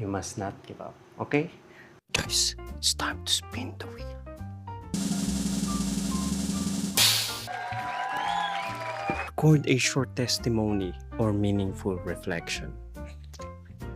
You must not give up. Okay? Guys, it's time to spin the wheel. Record a short testimony or meaningful reflection.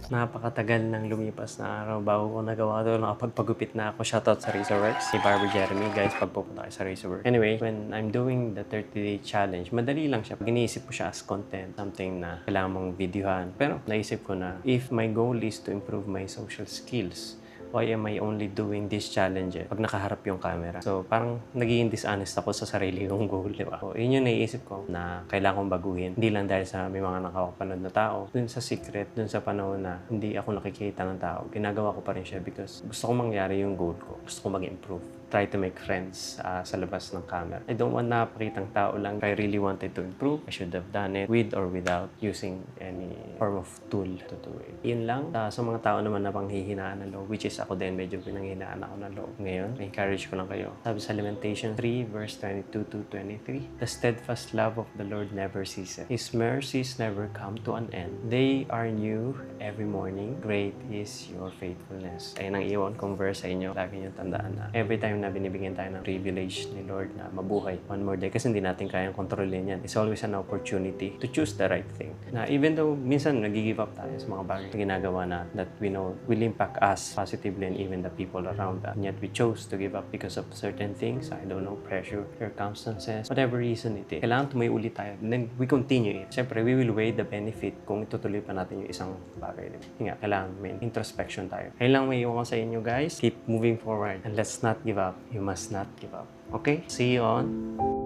Napakatagal nang lumipas na araw bago ko nagawa ito. Nakapagpagupit na ako. Shoutout sa Razorworks. Si Barber Jeremy. Guys, pagpupunta kayo sa Razorworks. Anyway, when I'm doing the 30-day challenge, madali lang siya. Iniisip ko siya as content. Something na kailangan mong videohan. Pero naisip ko na, if my goal is to improve my social skills, why am I only doing this challenge pag nakaharap yung camera? So, parang nagiging dishonest ako sa sarili kong goal, di ba? So, yun yung naisip ko na kailangan kong baguhin. Hindi lang dahil sa may mga nakakapanood na tao. Dun sa secret, dun sa panahon na hindi ako nakikita ng tao, ginagawa ko pa rin siya because gusto ko mangyari yung goal ko. Gusto ko mag-improve. Try to make friends sa labas ng camera. I don't want na pakitang tao lang. If I really wanted to improve, I should have done it with or without using any form of tool to do it. Yun lang. Sa mga tao naman na panghihinaan ng loob, which is ako din, medyo pinanghinaan ako ng loob. Ngayon, encourage ko lang kayo. Sabi sa Lamentation 3, verse 22 to 23, the steadfast love of the Lord never ceases. His mercies never come to an end. They are new every morning. Great is your faithfulness. Ayun ang iwan kong verse sa inyo. Lagi nyo tandaan na every time na binibigyan tayo ng privilege ni Lord na mabuhay one more day, kasi hindi natin kayang kontrolin yan. It's always an opportunity to choose the right thing. Na even though minsan nag-give up tayo sa mga bagay na ginagawa na that we know will impact us positively and even the people around us. And yet we chose to give up because of certain things. I don't know, pressure, circumstances, whatever reason it is. Kailangan tumayo ulit tayo. And then we continue it. Siyempre, we will weigh the benefit kung itutuloy pa natin yung isang bagay. Nga, kailangan may introspection tayo. Ayun lang may iwan ko sa inyo, guys. Keep moving forward and let's not give up. You must not give up. Okay? See you on